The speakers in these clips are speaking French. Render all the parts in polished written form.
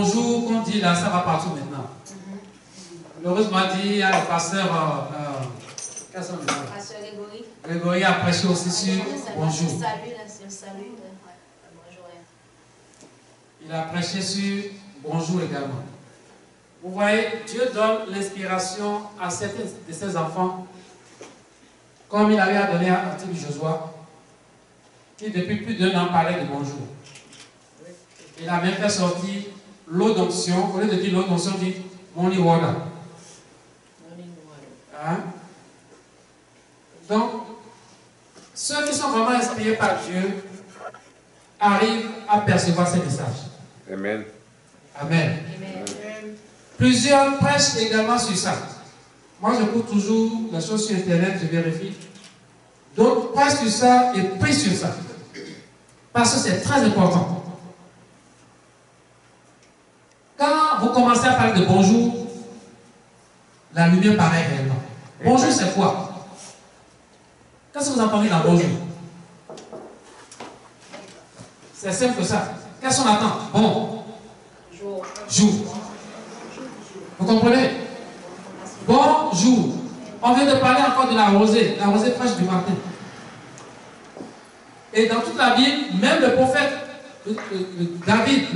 bonjour qu'on dit là, ça va partout maintenant. Heureusement dit, il y a le pasteur, qu'est-ce qu'on dit? Pasteur Grégory. Grégory a prêché aussi sur bonjour. Il a prêché sur bonjour également. Vous voyez, Dieu donne l'inspiration à certains de ses enfants, comme il avait donné à Antibi Joshua, qui depuis plus d'1 an parlait de bonjour. Il a même fait sortir l'eau d'onction, au lieu de dire l'eau d'onction, il dit Morning Water. Hein? Donc, ceux qui sont vraiment inspirés par Dieu arrivent à percevoir ces messages. Amen. Amen. Plusieurs prêchent également sur ça. Moi, je cours toujours les choses sur Internet, je vérifie. Donc, prêche sur ça et prie sur ça. Parce que c'est très important. Quand vous commencez à parler de bonjour, la lumière paraît réellement. Bonjour, c'est quoi? Qu'est-ce que vous entendez dans bonjour? C'est simple que ça. Qu'est-ce qu'on attend? Bon. Jour. Vous comprenez? Bonjour. On vient de parler encore de la rosée fraîche du matin. Et dans toute la Bible, même le prophète David,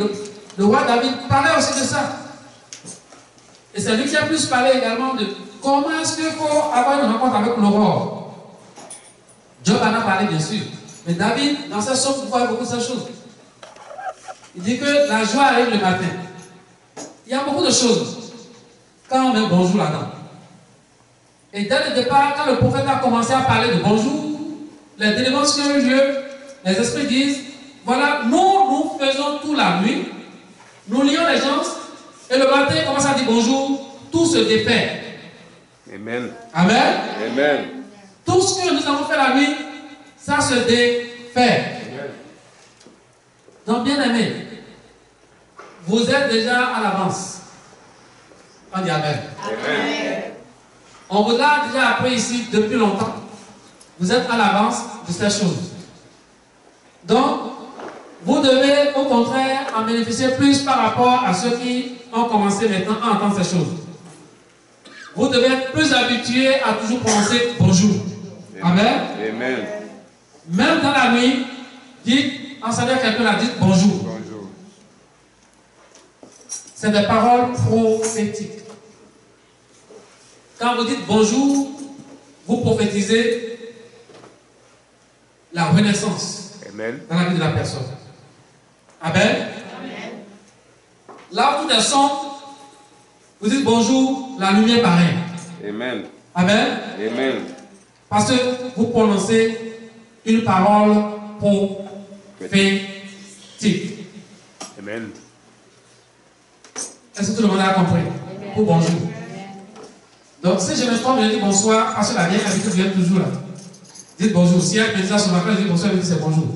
le roi David, parlait aussi de ça. Et c'est lui qui a plus parlé également de comment est-ce qu'il faut avoir une rencontre avec l'aurore. Job en a parlé bien sûr. Mais David, dans sa source, vous voyez beaucoup de ces choses. Il dit que la joie arrive le matin. Il y a beaucoup de choses. Quand on met bonjour là-dedans. Et dès le départ, quand le prophète a commencé à parler de bonjour, les délivrances qui ont eu lieu, les esprits disent, voilà, nous faisons tout la nuit, nous lions les gens, et le matin, il commence à dire bonjour, tout se défait. Amen. Amen. Amen. Tout ce que nous avons fait la nuit, ça se défait. Amen. Donc, bien aimé, vous êtes déjà à l'avance. On dit Amen. Amen. On vous a déjà appris ici depuis longtemps. Vous êtes à l'avance de ces choses. Donc, vous devez au contraire en bénéficier plus par rapport à ceux qui ont commencé maintenant à entendre ces choses. Vous devez être plus habitué à toujours prononcer bonjour. Amen. Amen. Même dans la nuit, dites, en saluant quelqu'un, la dites bonjour. Bonjour. C'est des paroles prophétiques. Quand vous dites bonjour, vous prophétisez la renaissance Amen. dans la vie de la personne. Amen. Amen. Là où tout est sombre, vous dites bonjour, la lumière paraît. Amen. Amen. Amen. Parce que vous prononcez une parole prophétique. Amen. Est-ce que tout le monde a compris? Ou bonjour. Donc, si je me trompe, je dis bonsoir, parce que la vieille habitude vient toujours là. Dites bonjour. Si elle me dit ça sur ma place, je dis bonsoir, je dis c'est bonjour.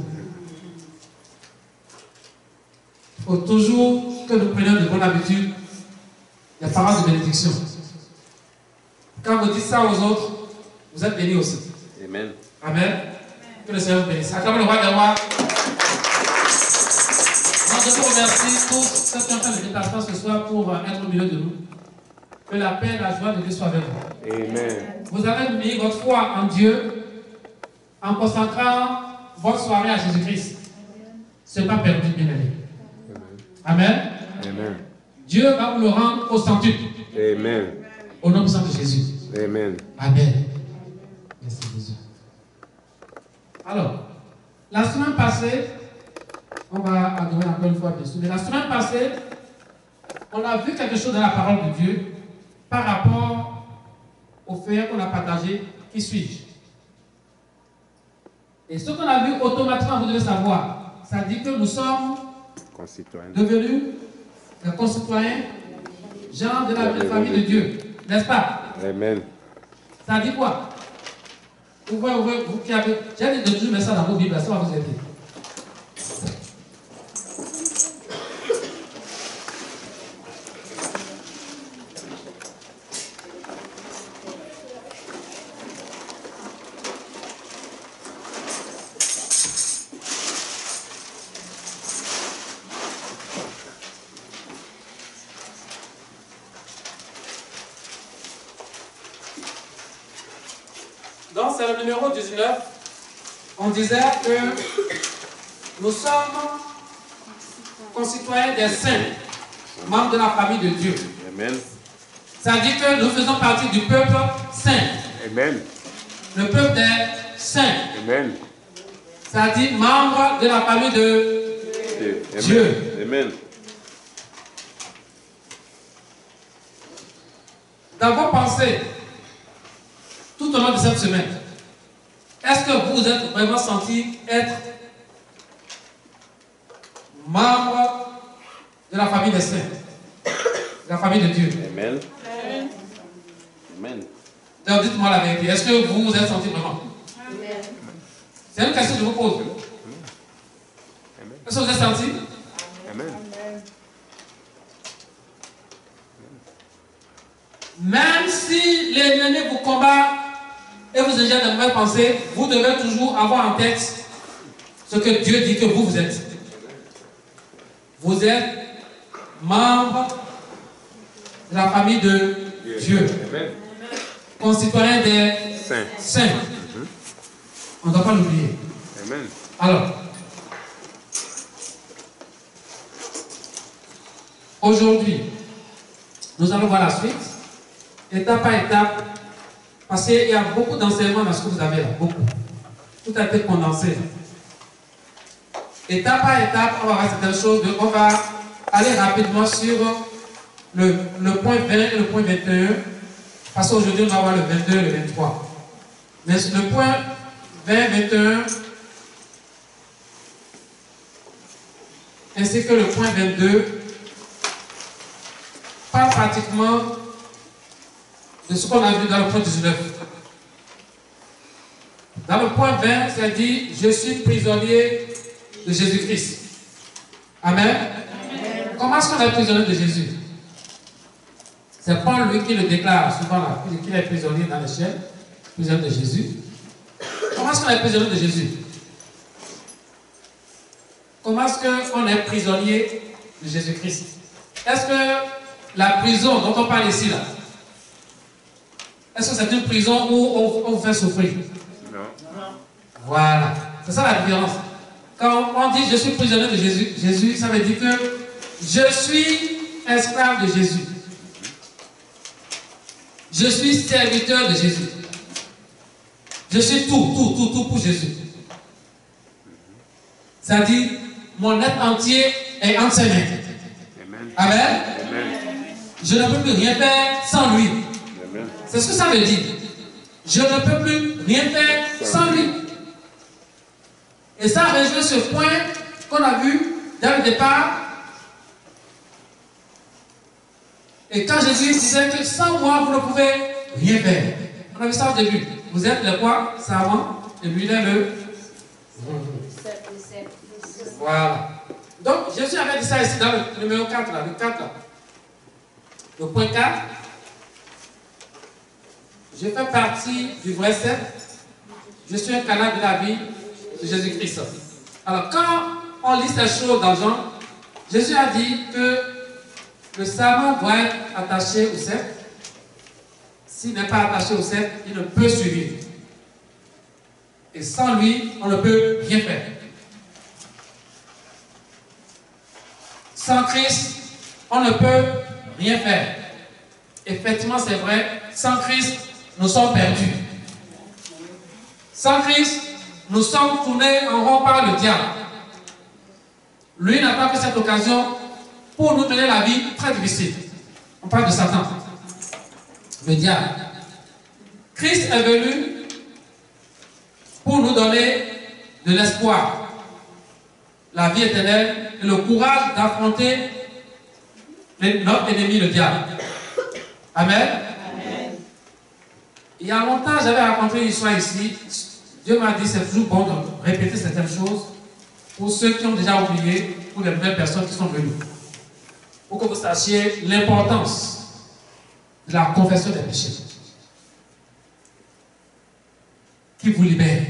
Il faut toujours que nous prenions de bonnes habitudes, les paroles de bénédiction. Quand vous dites ça aux autres, vous êtes bénis aussi. Amen. Amen. Que le Seigneur vous bénisse. Acclamez le roi des rois. Je vous remercie tous ceux qui ont fait le déplacement ce soir pour être au milieu de nous. Que la paix et la joie de Dieu soient avec vous. Amen. Vous avez mis votre foi en Dieu en consacrant votre soirée à Jésus-Christ. Ce n'est pas perdu, bien aimé. Amen. Amen. Dieu va vous le rendre au centuple. Amen. Au nom puissant de Jésus. Amen. Amen. Merci Jésus. Alors, la semaine passée, on va adorer encore une fois, bien sûr, mais la semaine passée, on a vu quelque chose dans la parole de Dieu par rapport au fait qu'on a partagé, qui suis-je? Et ce qu'on a vu automatiquement, vous devez savoir, ça dit que nous sommes devenus des concitoyens, gens de la famille de Dieu, n'est-ce pas? Amen. Ça dit quoi? Vous voyez, vous qui avez... J'ai dit de toujours mettre ça dans vos Bibles, ça va vous aider. c'est le numéro 19. On disait que nous sommes concitoyens des saints, membres de la famille de Dieu. Amen. Ça dit que nous faisons partie du peuple saint. Amen. Le peuple des saints. Amen. Ça dit membre de la famille de Dieu. Amen. Dans vos pensées, tout au long de cette semaine, est-ce que vous vous êtes vraiment senti être membre de la famille des saints, de la famille de Dieu? Amen. Amen. Donc dites-moi la vérité, est-ce que vous vous êtes senti vraiment? C'est une question que je vous pose. Est-ce que vous êtes senti? Amen. Même si l'ennemi vous combat et vous ingère de mauvaises pensées, vous devez toujours avoir en tête ce que Dieu dit que vous êtes. Vous êtes membre de la famille de Dieu. Amen. Concitoyen des saints. On ne doit pas l'oublier. Amen. Alors, aujourd'hui, nous allons voir la suite, étape par étape, parce qu'il y a beaucoup d'enseignements dans ce que vous avez là, beaucoup. Tout a été condensé. Étape par étape, on va voir certaines choses, on va aller rapidement sur le point 20 et le point 21, parce qu'aujourd'hui, on va voir le 22 et le 23. Mais le point 20, 21, ainsi que le point 22, parle pratiquement de ce qu'on a vu dans le point 19. Dans le point 20, ça dit « Je suis prisonnier de Jésus-Christ ». Amen. Amen. Comment est-ce qu'on est prisonnier de Jésus? C'est Paul, lui, qui le déclare souvent là, qu'il est prisonnier dans le ciel, prisonnier de Jésus. Comment est-ce qu'on est prisonnier de Jésus? Comment est-ce qu'on est prisonnier de Jésus-Christ? Est-ce que la prison dont on parle ici, là, est-ce que c'est une prison où on vous fait souffrir? Non. Voilà. C'est ça la différence. Quand on dit je suis prisonnier de Jésus, Jésus, ça veut dire que je suis esclave de Jésus. Je suis serviteur de Jésus. Je suis tout pour Jésus. Ça dit, mon être entier est entre ses mains. Amen. Amen. Amen. Je ne peux plus rien faire sans lui. Amen. C'est ce que ça veut dire. Je ne peux plus rien faire sans lui. Et ça rejoint ce point qu'on a vu dès le départ. Et quand Jésus disait que sans moi, vous ne pouvez rien faire. On a vu ça au début. Vous êtes le quoi? Savant. Et lui, il est le... Voilà. Donc, Jésus avait dit ça ici dans le numéro 4, là, le 4, là. Le point 4. Je fais partie du vrai 7. Je suis un canal de la vie de Jésus-Christ. Alors, quand on lit ces choses dans Jean, Jésus a dit que le savant doit être attaché au 7. S'il n'est pas attaché au 7, il ne peut suivre. Et sans lui, on ne peut rien faire. Sans Christ, on ne peut rien faire. Effectivement, c'est vrai, sans Christ, nous sommes perdus. Sans Christ, nous sommes tournés en rond par le diable. Lui n'a pas fait cette occasion pour nous donner la vie très difficile. On parle de Satan, le diable. Christ est venu pour nous donner de l'espoir, la vie éternelle et le courage d'affronter notre ennemi, le diable. Amen. Amen. Il y a longtemps, j'avais raconté une histoire ici. Dieu m'a dit c'est toujours bon de répéter certaines choses pour ceux qui ont déjà oublié, pour les nouvelles personnes qui sont venues. Pour que vous sachiez l'importance de la confession des péchés qui vous libère.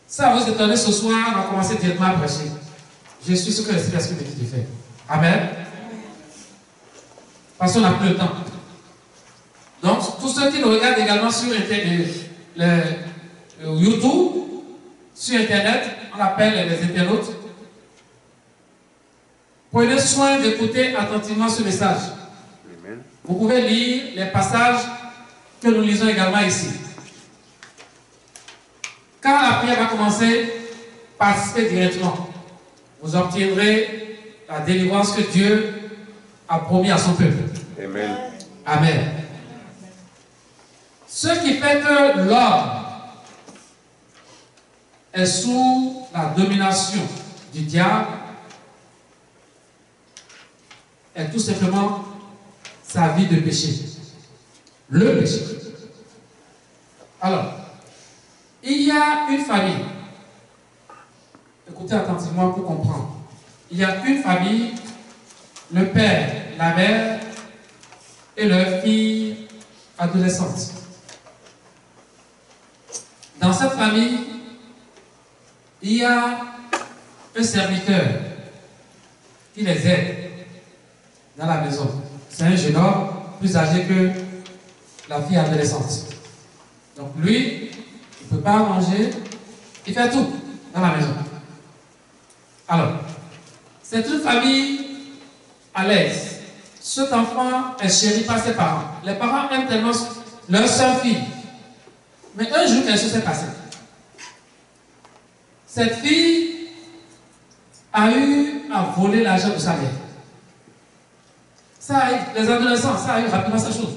Ça va vous étonner ce soir, on va commencer directement à prêcher. Je suis ce que le Saint-Esprit me dit de faire. Amen. Parce qu'on n'a plus le temps. Donc, tous ceux qui nous regardent également sur YouTube, sur Internet, on appelle les internautes. Prenez soin d'écouter attentivement ce message. Amen. Vous pouvez lire les passages que nous lisons également ici. Quand la prière va commencer, participez directement. Vous obtiendrez la délivrance que Dieu a promis à son peuple. Amen. Amen. Ce qui fait que l'homme est sous la domination du diable est tout simplement sa vie de péché. Le péché. Alors, il y a une famille. Écoutez attentivement pour comprendre. Il y a une famille, le père, la mère et leur fille adolescente. Dans cette famille, il y a un serviteur qui les aide dans la maison. C'est un jeune homme plus âgé que la fille adolescente. Donc lui, il ne peut pas manger, il fait tout dans la maison. Alors, c'est une famille à l'aise. Cet enfant est chéri par ses parents. Les parents aiment tellement leur seule fille. Mais un jour, quelque chose s'est passé. Cette fille a eu à voler l'argent de sa mère. Ça arrive, les adolescents, ça arrive rapidement cette chose.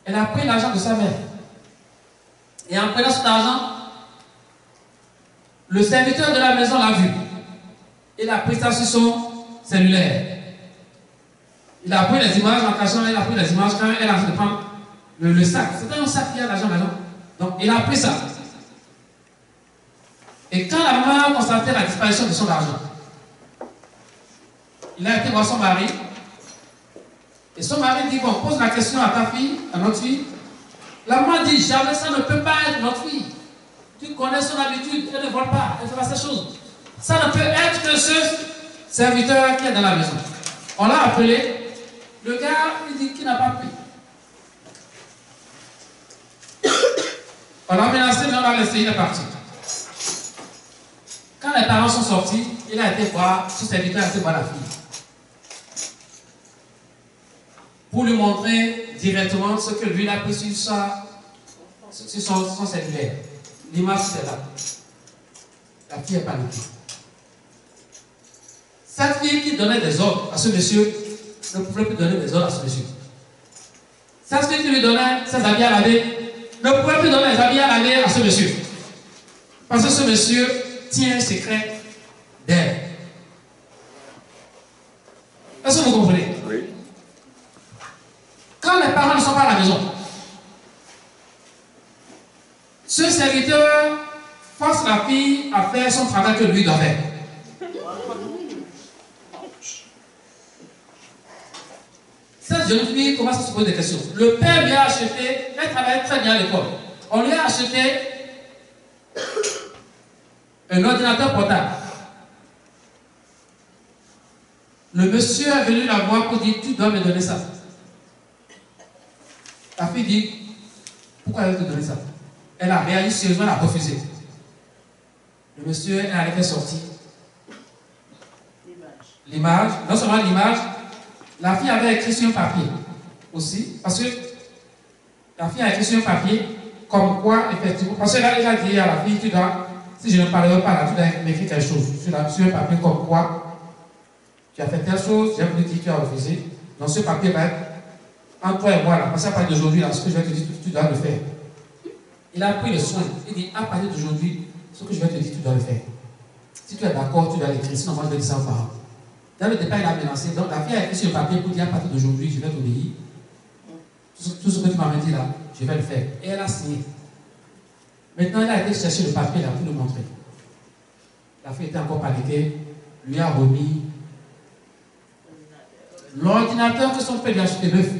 Elle a pris l'argent de sa mère. Et en prenant cet argent, le serviteur de la maison l'a vu. Il a pris ça sur son cellulaire. Il a pris les images en cachant, il a pris les images quand elle a fait prendre le sac. C'était un sac qui a l'argent là-dedans. Donc il a pris ça. Et quand la maman a constaté la disparition de son argent, il a été voir son mari. Et son mari dit, bon, pose la question à ta fille, à notre fille. La maman dit, jamais ça ne peut pas être notre fille. Tu connais son habitude, elle ne vole pas, elle fait pas ces choses. Ça ne peut être que ce serviteur qui est dans la maison. On l'a appelé. Le gars, il dit qu'il n'a pas pris. On l'a menacé, mais on l'a laissé, il est parti. Quand les parents sont sortis, il a été voir, ce serviteur a été voir la fille. Pour lui montrer directement ce que lui a pris sur son cellulaire. L'image, c'est là. La fille est paniquée. Cette fille qui donnait des ordres à ce monsieur ne pouvait plus donner des ordres à ce monsieur. Cette fille qui lui donnait ses habits à laver ne pouvait plus donner les habits à laver à ce monsieur. Parce que ce monsieur tient un secret d'elle. Est-ce que vous comprenez? Oui. Quand les parents ne sont pas à la maison, ce serviteur force la fille à faire son travail que lui doit faire. Cette jeune fille commence à se poser des questions. Le père lui a acheté, elle travaille très bien à l'école. On lui a acheté un ordinateur portable. Le monsieur est venu la voir pour dire, tu dois me donner ça. La fille dit, pourquoi elle veut te donner ça? Elle a réagi sérieusement, elle a refusé. Le monsieur est allé faire sortir l'image. Non seulement l'image, la fille avait écrit sur un papier aussi, parce que la fille a écrit sur un papier comme quoi, effectivement, parce que là, il a dit à la fille, tu dois, si je ne parlerai pas là, tu dois m'écrire quelque chose sur un papier comme quoi tu as fait telle chose, j'ai voulu dire que tu as refusé. Dans ce papier va être entre toi et moi, là, parce qu'à partir d'aujourd'hui, là, ce que je vais te dire, tu dois le faire. Il a pris le soin. Il dit, à partir d'aujourd'hui, ce que je vais te dire, tu dois le faire. Si tu es d'accord, tu dois l'écrire, sinon moi je vais dire ça aux parents. Dans le départ, il a menacé. Donc la fille a écrit sur le papier pour dire, à partir d'aujourd'hui, je vais t'obéir. Tout ce que tu m'as dit là, je vais le faire. Et elle a signé. Maintenant, elle a été chercher le papier là pour nous montrer. La fille était encore paniquée, lui a remis l'ordinateur que son père lui a acheté neuf.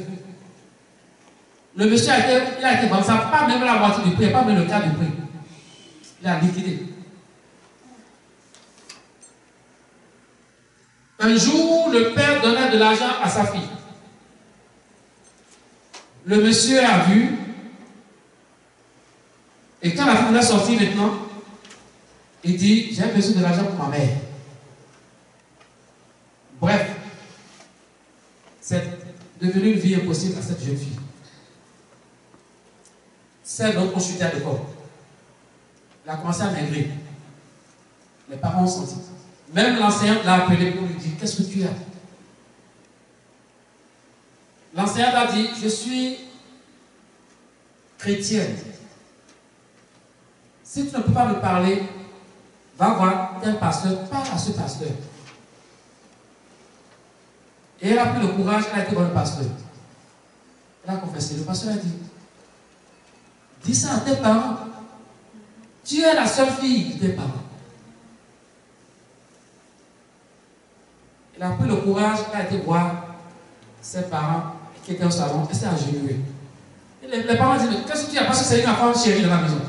Le monsieur a été vendu ça, pas même la moitié du prix, pas même le quart du prix. Il a liquidé. Un jour, le père donnait de l'argent à sa fille. Le monsieur a vu, et quand la fille voulait sortir maintenant, il dit, j'ai besoin de l'argent pour ma mère. Bref, c'est devenu une vie impossible à cette jeune fille. Celle dont on chutait à l'école. Elle a commencé à maigrir. Les parents ont senti. Même l'enseignante l'a appelé pour lui dire, qu'est-ce que tu as? L'enseignante a dit, je suis chrétienne. Si tu ne peux pas me parler, va voir tel pasteur, parle à ce pasteur. Et elle a pris le courage, elle a été voir le pasteur. Elle a confessé. Le pasteur a dit, dis ça à tes parents. Tu es la seule fille de tes parents. Elle a pris le courage, elle a été voir ses parents qui étaient au salon, elle s'est agenouillée. Et les parents disent, mais qu'est-ce que tu as? Parce que c'est une enfant chérie de la maison.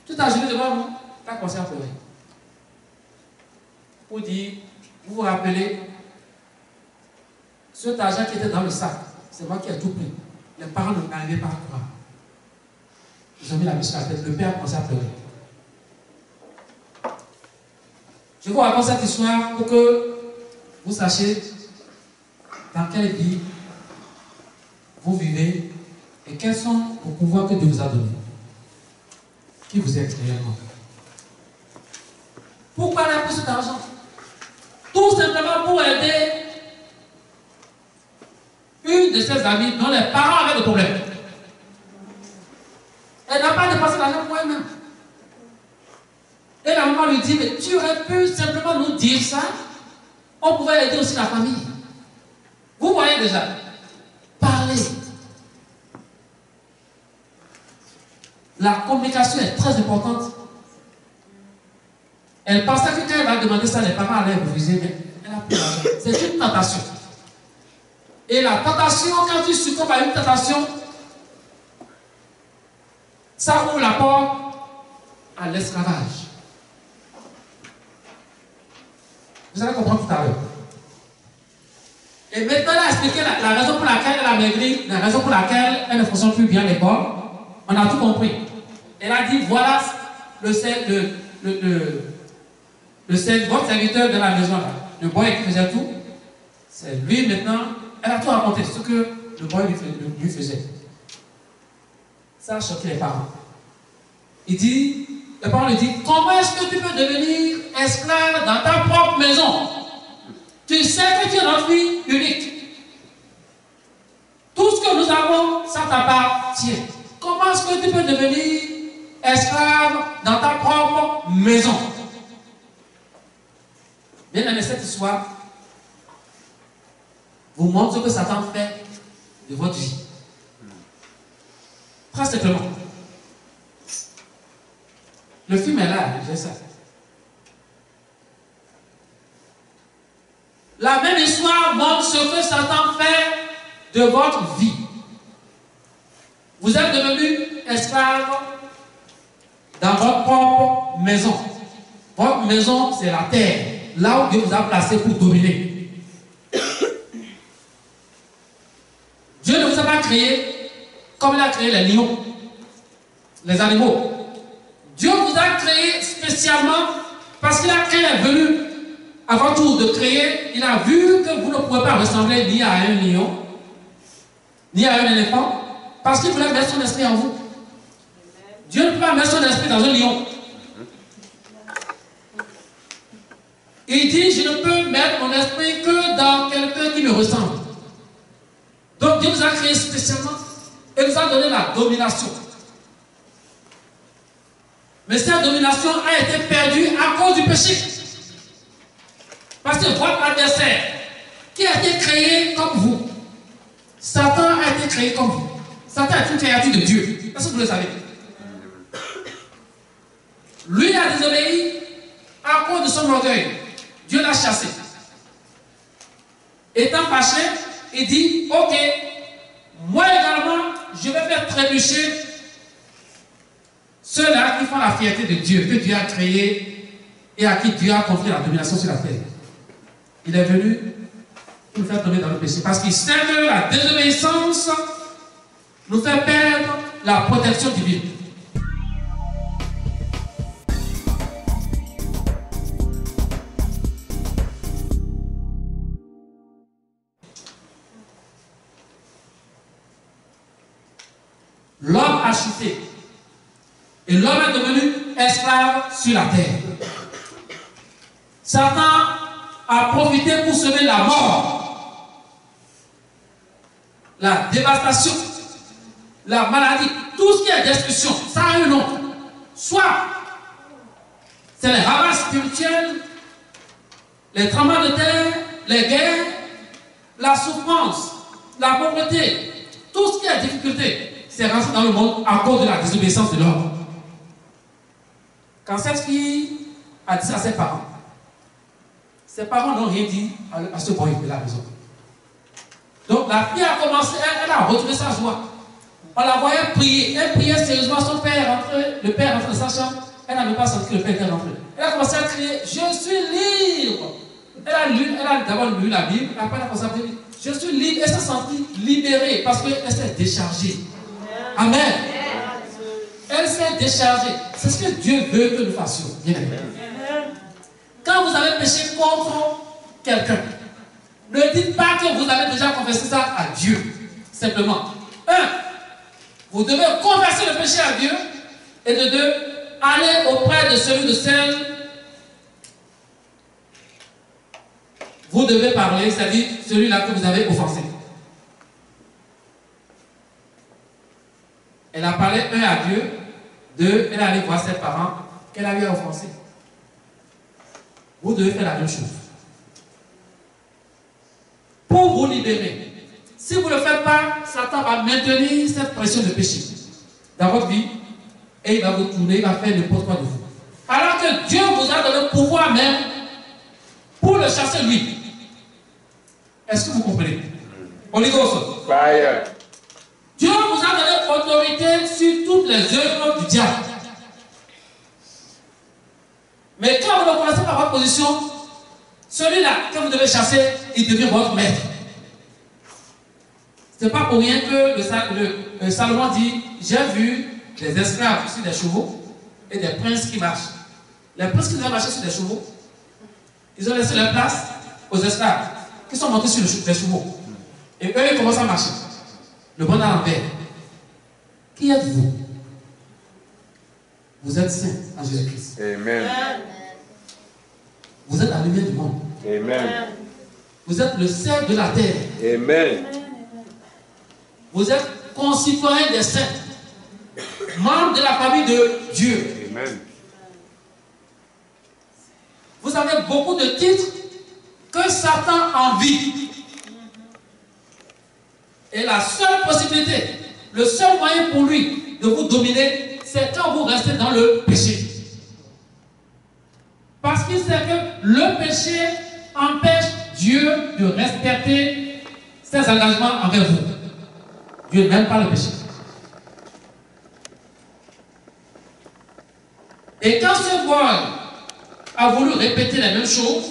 Tu t'es agenouillé devant nous, tu as commencé à pleurer. Pour dire, vous vous rappelez, cet argent qui était dans le sac, c'est moi qui ai tout pris. Les parents ne m'arrivaient pas à croire. Ils ont mis la main sur la tête, le père a commencé à pleurer. Je vous raconte cette histoire pour que vous sachiez dans quelle vie vous vivez et quels sont vos pouvoirs que Dieu vous a donnés. Qui vous êtes réellement. Pourquoi elle a pris cet argent? Tout simplement pour aider une de ses amies dont les parents avaient des problèmes. Elle n'a pas dépensé l'argent pour elle-même. Et la maman lui dit, mais tu aurais pu simplement nous dire ça, on pouvait aider aussi la famille. Vous voyez déjà, parler. La communication est très importante. Elle pensait que quand elle va demander ça, les parents allaient refuser, mais elle a pris l'argent. C'est une tentation. Et la tentation, quand tu succombes à une tentation, ça ouvre la porte à l'esclavage. Vous allez comprendre tout à l'heure. Et maintenant, elle a expliqué la raison pour laquelle elle a maigri, la raison pour laquelle elle ne fonctionne plus bien l'école. On a tout compris. Elle a dit, voilà votre serviteur de la maison, là, le boy qui faisait tout. C'est lui maintenant. Elle a tout raconté, ce que le boy lui faisait. Ça a choqué les parents. Les parents lui disent, comment est-ce que tu peux devenir esclave dans ta propre maison? Tu sais que tu es notre fille unique. Tout ce que nous avons, ça t'appartient. Comment est-ce que tu peux devenir esclave dans ta propre maison? Bien aimé, cette histoire vous montre ce que Satan fait de votre vie. Très simplement. Le film est là, j'ai ça. La même histoire montre ce que Satan fait de votre vie. Vous êtes devenu esclave dans votre propre maison. Votre maison, c'est la terre, là où Dieu vous a placé pour dominer. Dieu ne vous a pas créé comme il a créé les lions, les animaux. Dieu vous a créé spécialement parce qu'il a créé venu à votre tour de créer. Il a vu que vous ne pouvez pas ressembler ni à un lion, ni à un éléphant, parce qu'il voulait mettre son esprit en vous. Dieu ne peut pas mettre son esprit dans un lion. Il dit, je ne peux mettre mon esprit que dans quelqu'un qui me ressemble. Donc Dieu nous a créé spécialement et nous a donné la domination. Mais cette domination a été perdue à cause du péché. Parce que votre adversaire, qui a été créé comme vous, Satan a été créé comme vous. Satan est une créature de Dieu. Est-ce que vous le savez? Lui a désobéi à cause de son orgueil. Dieu l'a chassé. Étant fâché, il dit, ok, moi également, je vais faire trébucher ceux-là qui font la fierté de Dieu, que Dieu a créé et à qui Dieu a confié la domination sur la terre. Il est venu pour nous faire tomber dans le péché. Parce qu'il sait que la désobéissance nous fait perdre la protection divine. L'homme a chuté. Et l'homme est devenu esclave sur la terre. Satan a profité pour semer la mort, la dévastation, la maladie, tout ce qui est destruction. Ça a un nom. Soit c'est les ravages spirituels, les tremblements de terre, les guerres, la souffrance, la pauvreté, tout ce qui est difficulté. C'est rentré dans le monde à cause de la désobéissance de l'homme. Quand cette fille a dit ça à ses parents n'ont rien dit à ce boy de la maison. Donc la fille a commencé, elle a retrouvé sa joie. On la voyait prier, elle priait sérieusement, son père rentrait, le père rentrait dans sa chambre, elle n'avait pas senti que le père était rentré. Elle a commencé à crier, je suis libre. Elle a d'abord lu la Bible, après elle a commencé à prier, je suis libre. Elle s'est sentie libérée parce qu'elle s'est déchargée. Amen. Elle s'est déchargée. C'est ce que Dieu veut que nous fassions. Quand vous avez péché contre quelqu'un, ne dites pas que vous avez déjà confessé ça à Dieu. Simplement. 1. Vous devez confesser le péché à Dieu. Et de 2. Aller auprès de celui de celle. Vous devez parler, c'est-à-dire celui-là que vous avez offensé. Elle a parlé 1 à Dieu, 2, elle est allée voir ses parents qu'elle avait offensé. Vous devez faire la même chose. Pour vous libérer. Si vous ne le faites pas, Satan va maintenir cette pression de péché dans votre vie et il va vous tourner, il va faire n'importe quoi de vous. Alors que Dieu vous a donné le pouvoir même pour le chasser lui. Est-ce que vous comprenez? Holy Ghost. Fire. Dieu vous a donné autorité sur toutes les œuvres du diable. Mais quand vous ne connaissez pas votre position, celui-là que vous devez chasser, il devient votre maître. Ce n'est pas pour rien que Salomon dit, j'ai vu des esclaves sur des chevaux et des princes qui marchent. Les princes qui ont marché sur des chevaux, ils ont laissé leur place aux esclaves qui sont montés sur les chevaux. Et eux, ils commencent à marcher. Le bon à l'envers. Qui êtes-vous? Vous êtes saint en Jésus-Christ. Amen. Vous êtes la lumière du monde. Amen. Vous êtes le sel de la terre. Amen. Vous êtes concitoyens des saints. Membres de la famille de Dieu. Amen. Vous avez beaucoup de titres que Satan envie. Et la seule possibilité, le seul moyen pour lui de vous dominer, c'est quand vous restez dans le péché. Parce qu'il sait que le péché empêche Dieu de respecter ses engagements envers vous. Dieu n'aime pas le péché. Et quand ce voile a voulu répéter les mêmes choses,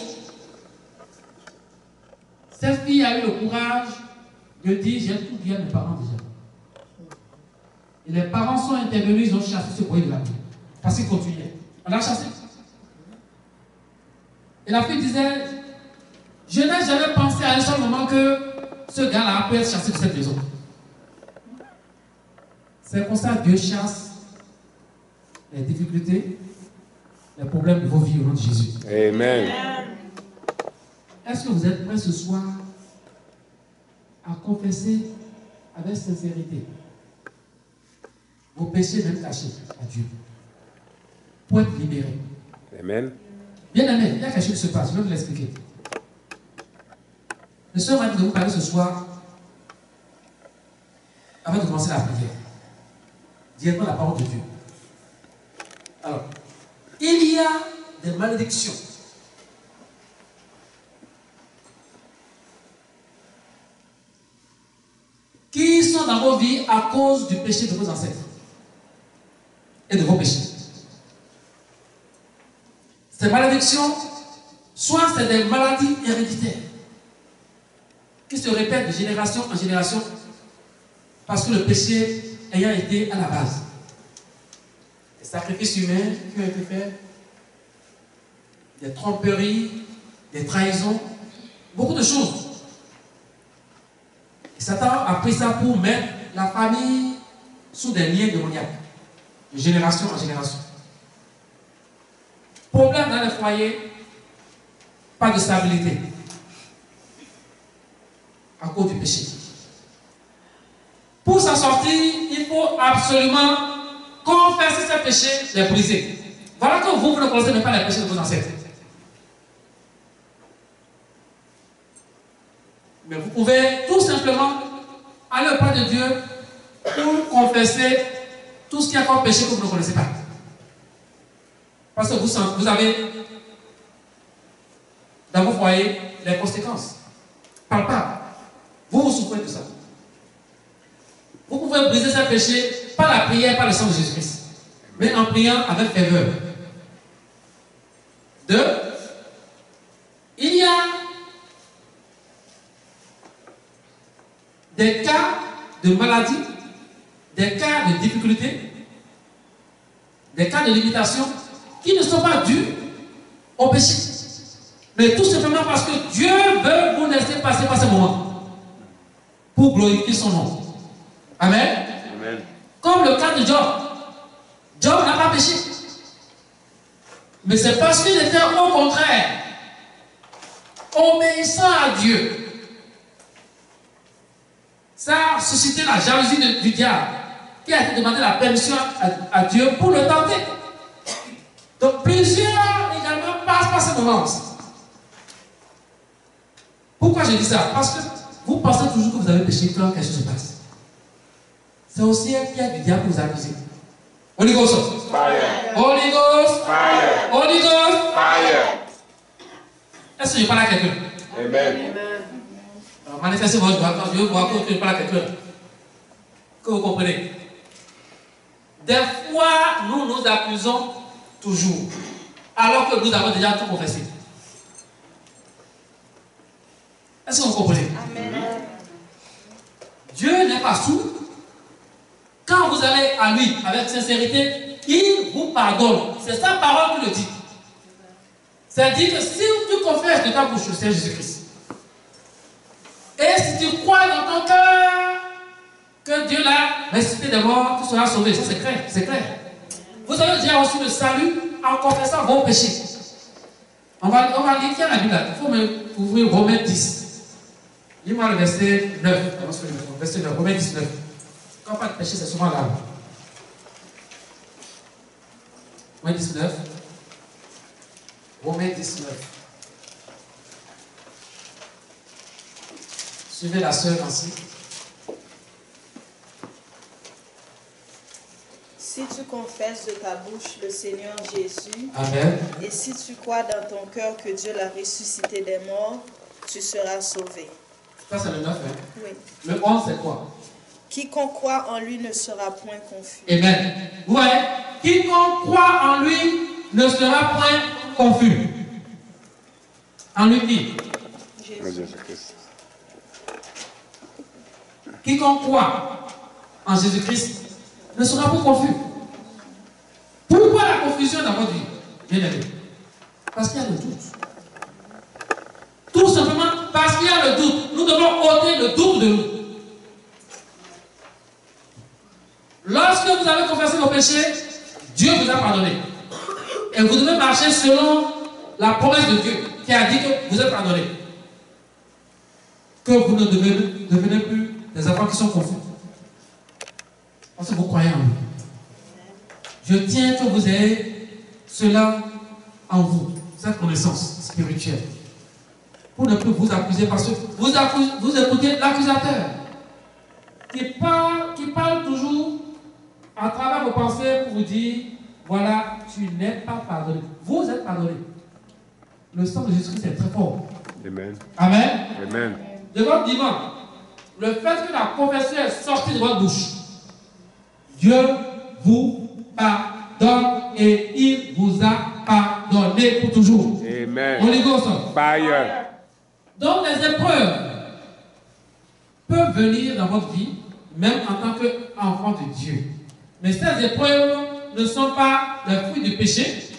cette fille a eu le courage de dire, j'ai tout dit à mes parents déjà. Et les parents sont intervenus, ils ont chassé ce boy de la vie. Parce qu'il continuait. On l'a chassé. Et la fille disait, je n'ai jamais pensé à un seul moment que ce gars-là peut être chassé de cette maison. C'est pour ça que Dieu chasse les difficultés, les problèmes de vos vies au nom de Jésus. Amen. Est-ce que vous êtes prêts ce soir à confesser avec sincérité vos péchés même cachés à Dieu pour être libérés? Amen. Bien aimé, il y a quelque chose qui se passe, je vais vous l'expliquer. Le Seigneur m'a dit de vous parler ce soir avant de commencer la prière. Directement la parole de Dieu. Alors, il y a des malédictions qui sont dans vos vies à cause du péché de vos ancêtres et de vos péchés. Ces malédictions soit c'est des maladies héréditaires qui se répètent de génération en génération parce que le péché ayant été à la base. Des sacrifices humains qui ont été faits, des tromperies, des trahisons, beaucoup de choses. Et Satan a pris ça pour mettre la famille sous des liens démoniaques, de génération en génération. Problème dans les foyers, pas de stabilité à cause du péché. Pour s'en sortir, il faut absolument confesser ces péchés, les briser. Voilà que vous ne connaissez même pas les péchés de vos ancêtres. Mais vous pouvez tout simplement aller auprès de Dieu pour confesser tout ce qui est encore péché que vous ne connaissez pas. Parce que vous avez dans vos foyers les conséquences palpables. Vous souffrez de ça. Vous pouvez briser ce péché par la prière, par le sang de Jésus-Christ, mais en priant avec ferveur. Deux, il y a des cas de maladie, des cas de difficulté, des cas de limitation qui ne sont pas dus au péché. Mais tout simplement parce que Dieu veut vous laisser passer par ce moment pour glorifier son nom. Amen. Amen. Comme le cas de Job. Job n'a pas péché. Mais c'est parce qu'il était au contraire obéissant à Dieu. Ça a suscité la jalousie du diable qui a demandé la permission à Dieu pour le tenter. Donc plusieurs également passent par ce moment. Pourquoi je dis ça? Parce que vous pensez toujours que vous avez péché quand quelque chose se passe. C'est aussi un piège du diable pour vous accuser. Holy Ghost. Fire. Holy Ghost. Fire. Holy Ghost. Fire. Est-ce que je parle à quelqu'un? Amen. Alors, manifestez votre joie quand je veux voir que je parle à quelqu'un. Que vous comprenez. Des fois, nous nous accusons toujours, alors que nous avons déjà tout confessé. Est-ce que vous comprenez? Amen. Dieu n'est pas sourd. Quand vous allez à lui avec sincérité, il vous pardonne. C'est sa parole qui le dit. C'est-à-dire que si tu confesses de ta bouche le Seigneur Jésus-Christ, et si tu crois dans ton cœur que Dieu l'a ressuscité des morts, tu seras sauvé. Ça c'est clair, c'est clair. Vous avez déjà reçu le salut en confessant vos péchés. On va lire, tiens la Bible là. Il faut ouvrir Romains 10. Lis-moi le verset 9. Verset 9, Romains 19. Quand pas de péché, c'est souvent là. Romains 19. Romains 19. Suivez la sœur ainsi. Si tu confesses de ta bouche le Seigneur Jésus, Amen. Et si tu crois dans ton cœur que Dieu l'a ressuscité des morts, tu seras sauvé. Ça c'est le 9. Hein? Oui. Le 11 c'est quoi? Quiconque croit en lui ne sera point confus. Amen. Vous voyez? Quiconque croit en lui ne sera point confus. En lui qui? Jésus-Christ. Quiconque croit en Jésus-Christ ne sera pas confus. Pourquoi la confusion dans votre vie? Bien aimé. Parce qu'il y a le doute. Tout simplement parce qu'il y a le doute. Nous devons ôter le doute de nous. Lorsque vous avez confessé vos péchés, Dieu vous a pardonné. Et vous devez marcher selon la promesse de Dieu qui a dit que vous êtes pardonné. Que vous ne devenez plus des enfants qui sont confus. Parce que vous croyez en lui. Je tiens que vous ayez cela en vous, cette connaissance spirituelle. Pour ne plus vous accuser parce que vous écoutez l'accusateur qui parle toujours à travers vos pensées pour vous dire voilà, tu n'es pas pardonné. Vous êtes pardonné. Le sang de Jésus-Christ est très fort. Amen. Amen. Amen. De votre vivant, le fait que la confession est sortie de votre bouche, Dieu vous pardonne et il vous a pardonné pour toujours. Amen. Holy Ghost. Fire. Donc les épreuves peuvent venir dans votre vie, même en tant qu'enfant de Dieu. Mais ces épreuves ne sont pas les fruits du péché.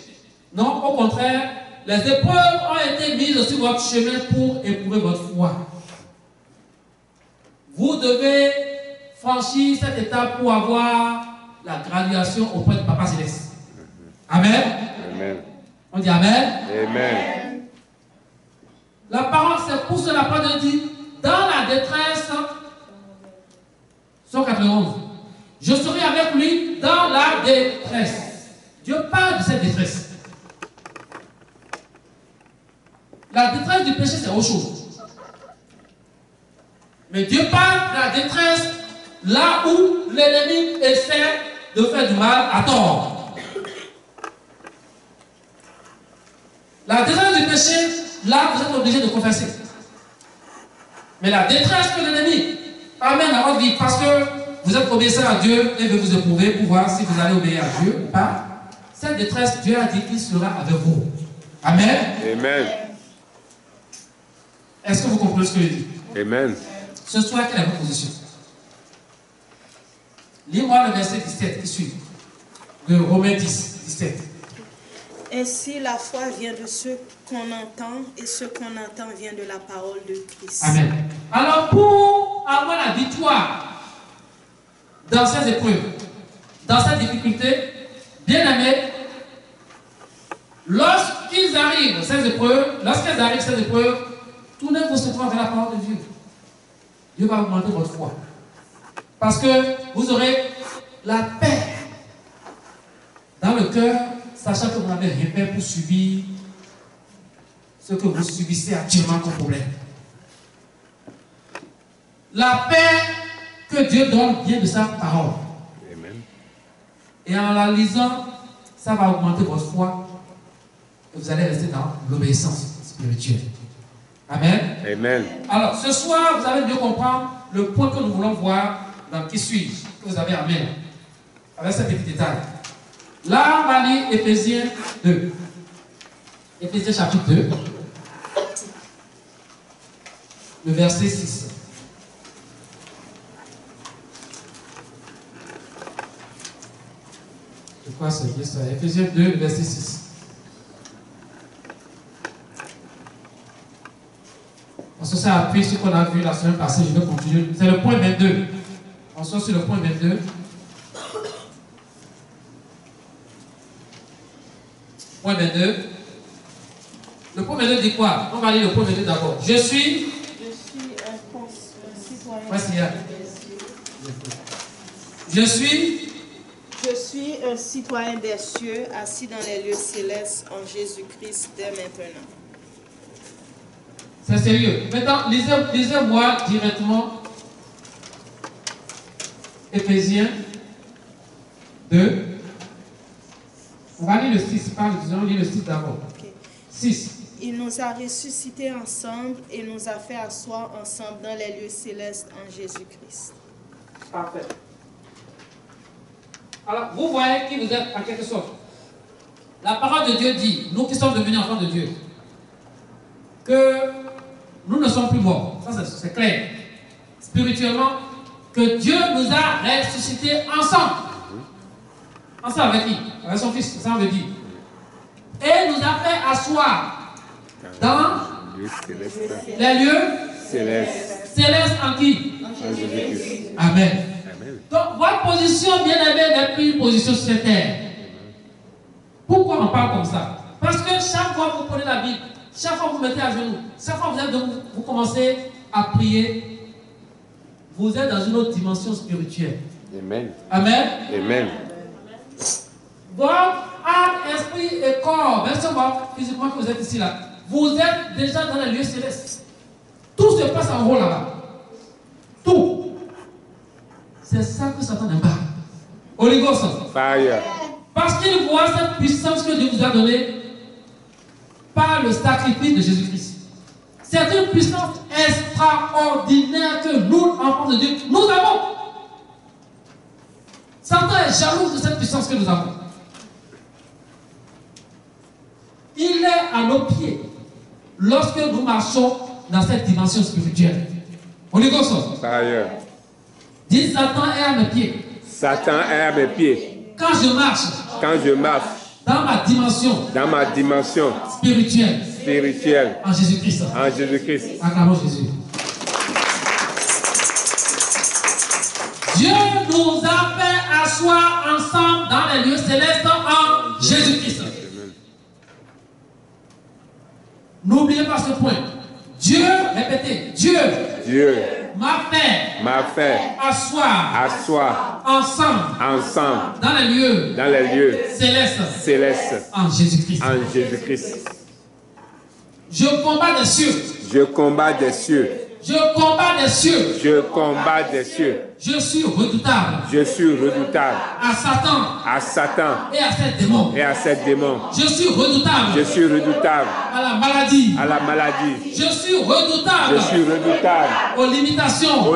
Non, au contraire, les épreuves ont été mises sur votre chemin pour éprouver votre foi. Vous devez franchir cette étape pour avoir la graduation auprès de Papa Céleste. Amen. Amen. On dit Amen. Amen. La parole, c'est pour cela que Dieu dit, dans la détresse, 191, je serai avec lui dans la détresse. Dieu parle de cette détresse. La détresse du péché, c'est autre chose. Mais Dieu parle de la détresse là où l'ennemi essaie de faire du mal à tort. La détresse du péché, là, vous êtes obligé de confesser. Mais la détresse que l'ennemi amène à votre vie, parce que vous êtes obéissant à Dieu et veut vous éprouver pour voir si vous allez obéir à Dieu ou pas, cette détresse, Dieu a dit qu'il sera avec vous. Amen. Amen. Est-ce que vous comprenez ce que je dis? Amen. Ce soir, quelle est votre position? Lis-moi le verset 17 qui suit, de Romains 10, 17. Ainsi, la foi vient de ce qu'on entend, et ce qu'on entend vient de la parole de Christ. Amen. Alors, pour avoir la victoire dans ces épreuves, dans cette difficulté, bien aimé, lorsqu'elles arrivent, ces épreuves, tournez vos secours vers la parole de Dieu. Dieu va augmenter votre foi. Parce que vous aurez la paix dans le cœur, sachant que vous n'avez rien fait pour subir ce que vous subissez actuellement comme problème. La paix que Dieu donne vient de sa parole. Amen. Et en la lisant, ça va augmenter votre foi et vous allez rester dans l'obéissance spirituelle. Amen. Amen. Alors, ce soir, vous allez mieux comprendre le point que nous voulons voir dans qui suis-je, que vous avez amené, avec ce petit détail. Là, on va lire Éphésiens 2. Éphésiens chapitre 2, le verset 6. Je crois que c'est bien ça. Éphésiens 2, le verset 6. Parce que ça appuie sur ce qu'on a vu la semaine passée, je vais continuer. C'est le point 22. On sort sur le point 22. Point 22. Le point 22 dit quoi? On va lire le point 22 d'abord. Je suis un citoyen. Voici là. Je suis un citoyen des cieux, assis dans les lieux célestes en Jésus-Christ dès maintenant. C'est sérieux. Maintenant, lisez-moi directement Éphésiens 2. On va lire le 6, pas le 10, on lit le 6 d'abord. Okay. 6. Il nous a ressuscités ensemble et nous a fait asseoir ensemble dans les lieux célestes en Jésus-Christ. Parfait. Alors, vous voyez qui vous êtes en quelque sorte. La parole de Dieu dit, nous qui sommes devenus enfants de Dieu, que nous ne sommes plus morts. Ça, c'est clair. Spirituellement, que Dieu nous a ressuscités ensemble. Ensemble avec qui? Avec son Fils, ça on veut dire. Et nous a fait asseoir dans les lieux célestes en qui? En Jésus-Christ. Amen. Amen. Donc, votre position, bien aimée, n'est plus une position sur cette terre. Pourquoi on parle comme ça? Parce que chaque fois que vous prenez la Bible, chaque fois que vous mettez à genoux, chaque fois que vous commencez à prier, vous êtes dans une autre dimension spirituelle. Amen. Amen. Amen. Votre âme, esprit et corps, même si physiquement que vous êtes ici là, vous êtes déjà dans les lieux célestes. Tout se passe en haut là-bas. Tout. C'est ça que Satan n'aime pas. Holy Ghost. Fire. Parce qu'il voit cette puissance que Dieu vous a donnée par le sacrifice de Jésus-Christ. C'est une puissance extraordinaire que nous, enfants de Dieu, nous avons. Satan est jaloux de cette puissance que nous avons. Il est à nos pieds lorsque nous marchons dans cette dimension spirituelle. On y go ça. Fire. Dis Satan est à mes pieds. Satan est à mes pieds. Quand je marche dans ma dimension spirituelle en Jésus-Christ. Acclamons Jésus. Dieu nous a fait asseoir ensemble dans les lieux célestes en Jésus-Christ. N'oubliez pas ce point. Dieu, répétez, Dieu m'a fait asseoir ensemble dans les lieux célestes en Jésus-Christ. Je combats des cieux. Je combats des cieux. Je combats des cieux. Je combats des cieux. Je suis redoutable. Je suis redoutable. À Satan. Et à ses démons. Je suis redoutable. Je suis redoutable. À la maladie. Je suis redoutable. Je suis redoutable. Aux limitations.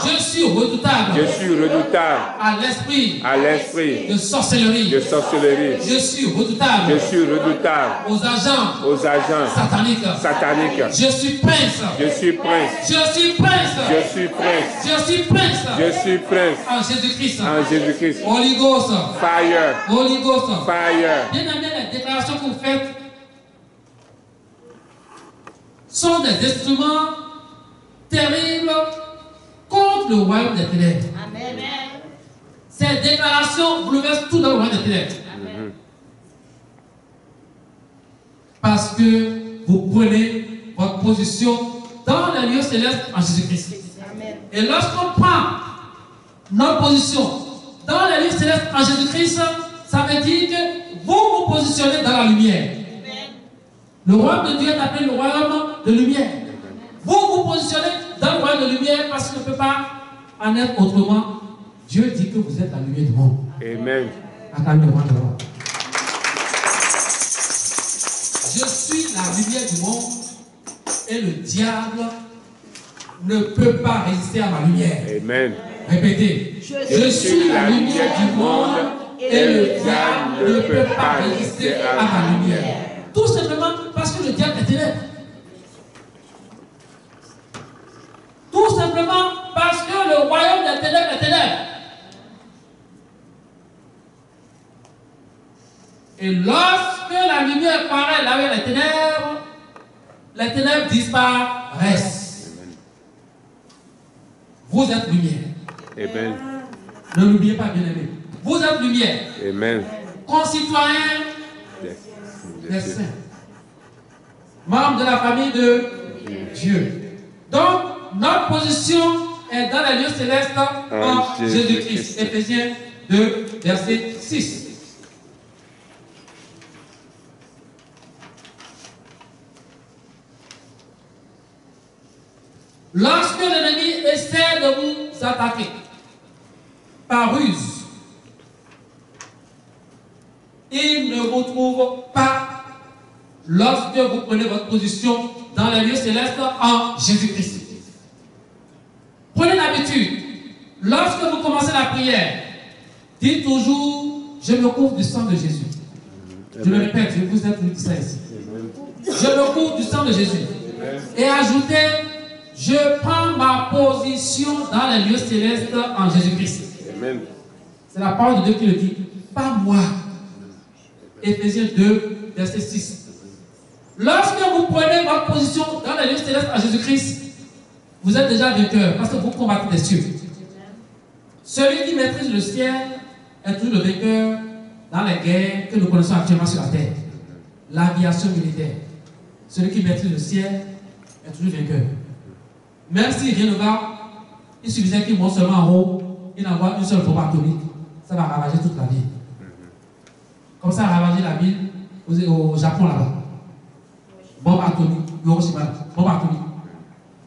Je suis redoutable. Je suis redoutable. À l'esprit. De sorcellerie. Je suis redoutable. Je suis redoutable. Aux agents. Sataniques. Je suis prince. Je suis prince. Je suis prince. Je suis prince. Je suis prince. Je suis prince. En Jésus-Christ. En Jésus-Christ. Holy Ghost. Fire. Holy Ghost. Fire. Bien aimé, les déclarations que vous faites sont des instruments terribles contre le royaume des ténèbres. Amen. Ces déclarations bouleversent tout dans le royaume des ténèbres. Amen. Parce que vous prenez votre position dans les lieux célestes en Jésus-Christ. Et lorsqu'on prend notre position dans les lieux célestes en Jésus-Christ, ça veut dire que vous vous positionnez dans la lumière. Le royaume de Dieu est appelé le royaume de lumière. Vous vous positionnez dans le royaume de lumière parce qu'il ne peut pas en être autrement. Dieu dit que vous êtes la lumière du monde. Amen. Acclamez le roi de roi. Je suis la lumière du monde et le diable ne peut pas résister à ma lumière. Amen. Répétez. Je suis la lumière du monde et le diable ne peut pas résister à ma lumière. Tout simplement parce que le diable est ténèbre. Tout simplement parce que le royaume des ténèbres est ténèbre. Et lorsque la lumière paraît là avec les ténèbres disparaissent. Vous êtes lumière. Amen. Ne l'oubliez pas, bien aimé. Vous êtes lumière. Amen. Concitoyens des saints. Membres de la famille de Dieu. Donc, notre position est dans les lieux célestes en Jésus-Christ. Éphésiens 2, verset 6. Lorsque l'ennemi essaie de vous attaquer par ruse, il ne vous trouve pas lorsque vous prenez votre position dans les lieux célestes en Jésus-Christ. Prenez l'habitude, lorsque vous commencez la prière, dites toujours, je me couvre du sang de Jésus. Je le répète, je vous ai dit ça ici. Je me couvre du sang de Jésus. Et ajoutez, je prends ma position dans les lieux célestes en Jésus-Christ. C'est la parole de Dieu qui le dit, pas moi. Éphésiens 2, verset 6. Lorsque vous prenez votre position dans les lieux célestes en Jésus-Christ, vous êtes déjà vainqueur parce que vous combattez des cieux. Celui qui maîtrise le ciel est toujours le vainqueur dans les guerres que nous connaissons actuellement sur la terre. L'aviation militaire. Celui qui maîtrise le ciel est toujours vainqueur. Même si rien ne va, il suffisait qu'il monte seulement en haut, il envoie une seule bombe atomique, ça va ravager toute la ville. Comme ça a ravagé la ville au Japon là-bas. Bombe atomique, Hiroshima, bombe atomique.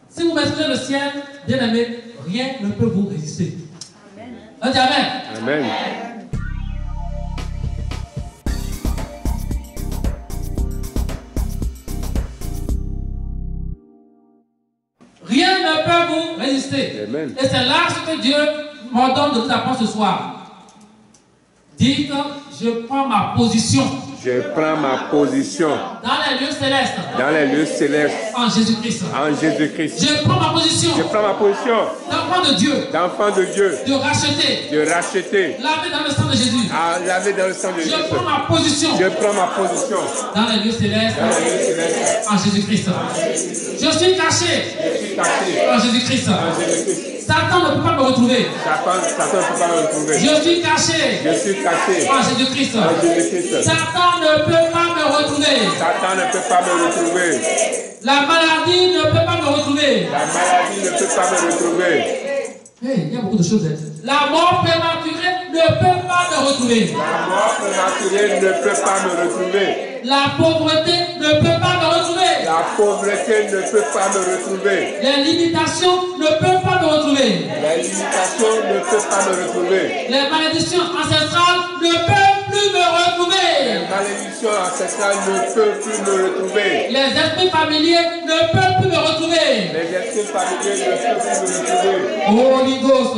Si vous maîtrisez le ciel, bien aimé, rien ne peut vous résister. Amen. On dit Amen. Amen. Rien ne peut vous résister. Amen. Et c'est là ce que Dieu m'ordonne de vous apprendre ce soir. Dites, je prends ma position. Je Je prends ma position dans les lieux célestes. dans les lieux célestes En Jésus-Christ. en Jésus-Christ. Je prends ma position Je prends ma position d'enfant de Dieu, d'enfant de Dieu, de racheter, de racheter, laver dans le sang de Jésus. à laver dans le sang de Je Jésus. prends ma position Je prends ma position dans les lieux célestes dans les lieux célestes en Jésus-Christ. Je suis caché caché en Jésus-Christ. en Jésus-Christ. Satan ne peut pas me retrouver. Satan ne peut pas me retrouver. Je suis caché Je suis caché en Jésus-Christ. en Jésus-Christ. Satan ne peut pas me retrouver. Satan ne peut pas me retrouver. La maladie ne peut pas me retrouver. La maladie ne peut pas me retrouver. Hey, il y a beaucoup de choses. La mort prématurée ne peut pas me retrouver. La mort prématurée ne peut pas me retrouver. La pauvreté ne peut pas me retrouver. La pauvreté ne peut pas me retrouver. Les limitations ne peuvent pas me retrouver. Les limitations ne peuvent pas me retrouver. Les malédictions ancestrales ne peuvent plus me retrouver. Les malédictions ancestrales ne peuvent plus me retrouver. Les esprits familiers ne peuvent plus me retrouver. Les esprits familiers ne peuvent plus me retrouver. Holy Ghost.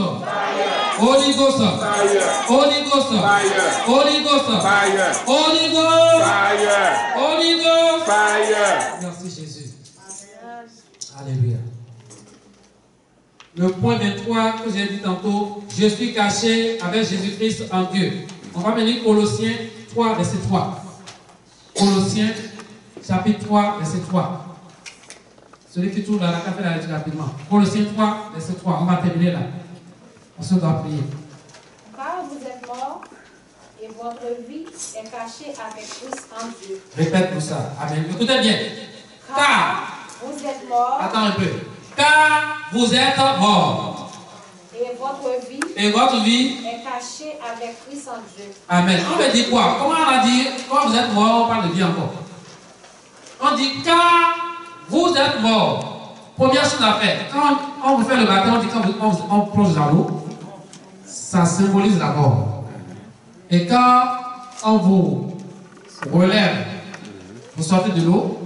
Holy Ghost. Fire. Holy Ghost. Fire. Holy Ghost. Fire. Holy Ghost. Fire. Holy Ghost. Fire. Merci Jésus. Alléluia. Le point 23 que j'ai dit tantôt, je suis caché avec Jésus-Christ en Dieu. On va venir Colossiens 3, verset 3. Colossiens, chapitre 3, verset 3. Celui qui trouve la café la lecture rapidement. Colossiens 3, verset 3. On va terminer là. On se doit prier. Car vous êtes morts et votre vie est cachée avec Christ en Dieu. Répète-nous ça. Amen. Écoutez bien. Car, vous êtes morts attends un peu. Car vous êtes morts. Et votre vie est cachée avec Christ en Dieu. Amen. On veut dire quoi? Comment on a dit, quand vous êtes morts, on parle de vie encore. On dit, car vous êtes morts. Première chose à faire. Quand on vous fait le baptême, on dit, quand on plonge dans l'eau, ça symbolise la mort. Et quand on vous relève, vous sortez de l'eau,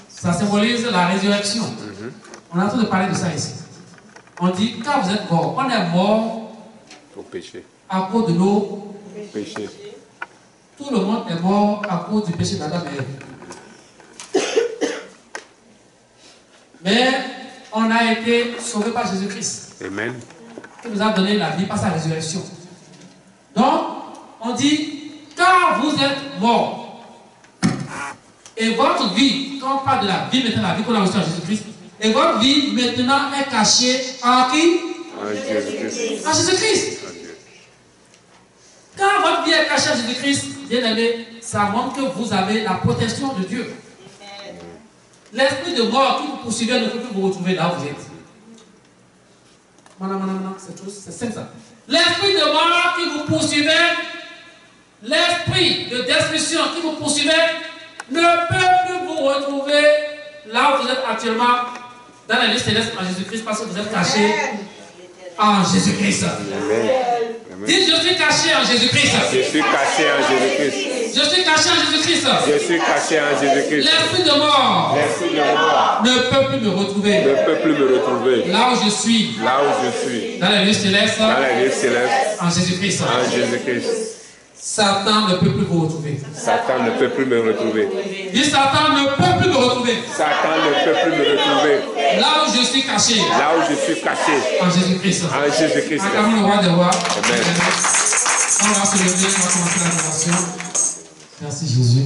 ça symbolise la résurrection. On est en train de parler de ça ici. On dit, quand vous êtes mort, on est mort Au péché. à cause de nos Péché. Tout le monde est mort à cause du péché d'Adam et Ève. Mais on a été sauvés par Jésus-Christ, Amen. qui nous a donné la vie par sa résurrection. Donc, on dit, car vous êtes morts, et votre vie, quand on parle de la vie maintenant, la vie qu'on a reçue en Jésus-Christ, et votre vie maintenant est cachée en qui? En Jésus-Christ. En Jésus-Christ. Quand votre vie est cachée en Jésus-Christ, bien aimé, ça montre que vous avez la protection de Dieu. L'esprit de mort qui vous poursuivait ne peut plus vous retrouver là où vous êtes. C'est simple ça. L'esprit de mort qui vous poursuivait, l'esprit de destruction qui vous poursuivait, ne peut plus vous retrouver là où vous êtes actuellement, dans la vie céleste en Jésus-Christ, parce que vous êtes cachés en Jésus-Christ. Amen. Dites, je suis caché en Jésus-Christ. Je suis caché en Jésus-Christ. Je suis caché en Jésus-Christ. Je suis caché en Jésus-Christ. L'esprit de mort L'esprit de mort ne peut plus me retrouver. ne peut plus me retrouver. Là où je suis, Là où je suis, dans les lieux célestes, dans les lieux célestes, en Jésus-Christ. en Jésus-Christ. Satan ne peut plus vous retrouver. Satan ne peut plus me retrouver. Dis, Satan ne peut plus me retrouver. Satan ne peut plus me retrouver. Là où je suis caché, Là où je suis caché, en Jésus-Christ. en Jésus-Christ. Acclamons le roi des rois. Amen. On va se lever, on va commencer la adoration. Merci Jésus.